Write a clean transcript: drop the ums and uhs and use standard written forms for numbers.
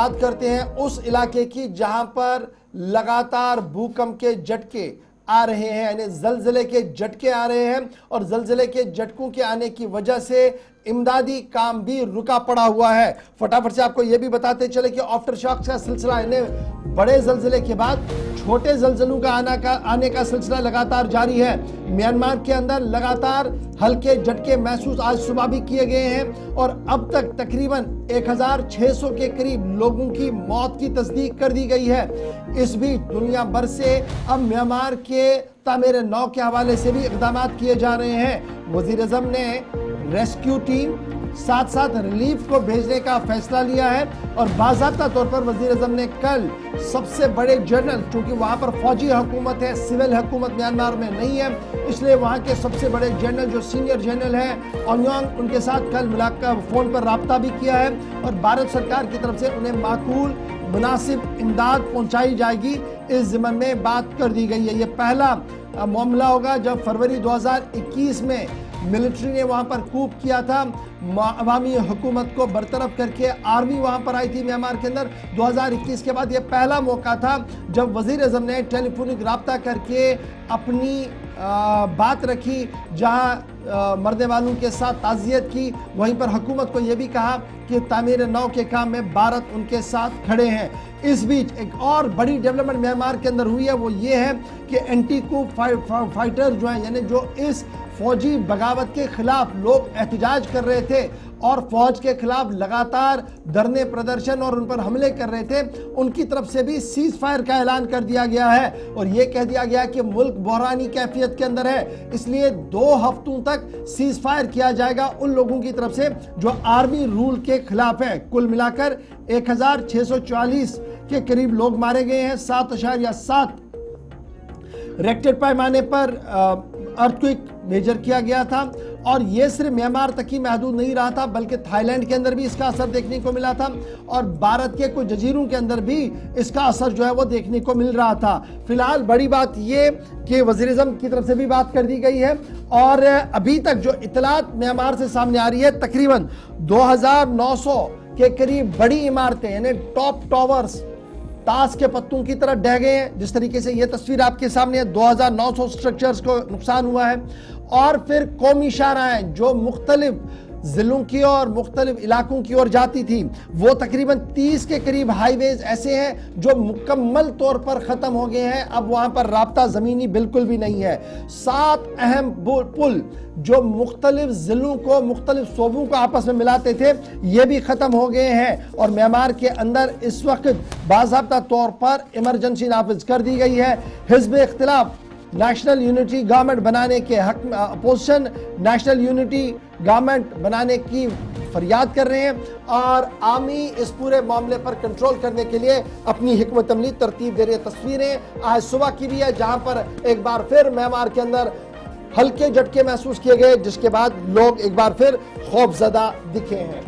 बात करते हैं उस इलाके की जहां पर लगातार भूकंप के झटके आ रहे हैं, यानी जलजले के झटके आ रहे हैं और जलजले के झटकों के आने की वजह से इमदादी काम भी रुका पड़ा हुआ है। फटाफट से आपको यह भी बताते चले कि आफ्टर शॉक्स का सिलसिला, यानी बड़े जलजले के बाद छोटे जलजलों का आने का सिलसिला लगातार जारी है। म्यांमार के अंदर लगातार हल्के झटके महसूस आज सुबह भी किए गए हैं और अब तक तकरीबन 1600 के करीब लोगों की मौत की तस्दीक कर दी गई है। इस बीच दुनिया भर से अब म्यांमार के तामीर नौ के हवाले से भी इक़दाम किए जा रहे हैं। वज़ीर आज़म ने रेस्क्यू टीम साथ साथ रिलीफ को भेजने का फैसला लिया है और बाज़ाब्ता तौर पर वज़ीर आज़म ने कल सबसे बड़े जनरल, क्योंकि वहाँ पर फौजी हुकूमत है, सिविल हुकूमत म्यांमार में नहीं है, इसलिए वहाँ के सबसे बड़े जनरल जो सीनियर जनरल हैं ओन्यांग, उनके साथ कल मिलाकर फ़ोन पर रब्ता भी किया है और भारत सरकार की तरफ से उन्हें माकूल मुनासिब इमदाद पहुँचाई जाएगी, इस ज़िम्मन में बात कर दी गई है। ये पहला मामला होगा जब फरवरी 2021 में मिलिट्री ने वहां पर कूप किया था, अवामी हुकूमत को बरतरफ करके आर्मी वहां पर आई थी म्यांमार के अंदर। 2021 के बाद यह पहला मौका था जब वज़ीर आज़म ने टेलीफोनिक रब्ता करके अपनी बात रखी, जहां मरने वालों के साथ ताज़ियत की, वहीं पर हुकूमत को यह भी कहा कि तामीर नौ के काम में भारत उनके साथ खड़े हैं। इस बीच एक और बड़ी डेवलपमेंट म्यांमार के अंदर हुई है, वो ये है कि एंटी कूप फाइटर जो हैं, यानी जो इस फौजी बगावत के खिलाफ लोग एहतजाज कर रहे थे और फौज के खिलाफ लगातार धरने प्रदर्शन और उन पर हमले कर रहे थे, उनकी तरफ से भी सीज फायर का ऐलान कर दिया गया है और यह कह दिया गया कि मुल्क बहरानी कैफियत के अंदर है, इसलिए 2 हफ्तों तक सीज फायर किया जाएगा उन लोगों की तरफ से जो आर्मी रूल के खिलाफ है। कुल मिलाकर 1640 के करीब लोग मारे गए हैं। 7.7 रेक्टर पैमाने पर अर्थक्वेक मेजर किया गया था और यह सिर्फ म्यांमार तक ही महदूद नहीं रहा था, बल्कि थाईलैंड के अंदर भी इसका असर देखने को मिला था और भारत के कुछ जजीरों के अंदर भी इसका असर जो है वो देखने को मिल रहा था। फिलहाल बड़ी बात ये कि वज़ीर आज़म की तरफ से भी बात कर दी गई है और अभी तक जो इतलात म्यांमार से सामने आ रही है, तकरीबन 2900 के करीब बड़ी इमारतें, यानी टॉप टावर्स ताश के पत्तों की तरह ढह गए हैं। जिस तरीके से ये तस्वीर आपके सामने है, 2900 स्ट्रक्चर्स को नुकसान हुआ है और फिर कौमी शाहराहें जो मुख्तलिफ जिलों की और मुख्तलिफ इलाकों की ओर जाती थी, वो तकरीबन 30 के करीब हाईवेज ऐसे हैं जो मुकम्मल तौर पर ख़त्म हो गए हैं। अब वहाँ पर राब्ता ज़मीनी बिल्कुल भी नहीं है। 7 अहम पुल जो मुख्तलिफ जिलों को, मुख्तलिफ सूबों को आपस में मिलाते थे, ये भी ख़त्म हो गए हैं और म्यांमार के अंदर इस वक्त बाज़ाब्ता तौर पर इमरजेंसी नाफिज कर दी गई है। हिज़्ब इख्तिलाफ नेशनल यूनिटी गवर्नमेंट बनाने के हक में अपोजिशन नेशनल यूनिटी गवर्नमेंट बनाने की फरियाद कर रहे हैं और आर्मी इस पूरे मामले पर कंट्रोल करने के लिए अपनी हिकमत अमली तरतीब दे रही है। तस्वीरें आज सुबह की भी है जहां पर एक बार फिर म्यांमार के अंदर हल्के झटके महसूस किए गए, जिसके बाद लोग एक बार फिर खौफजदा दिखे हैं।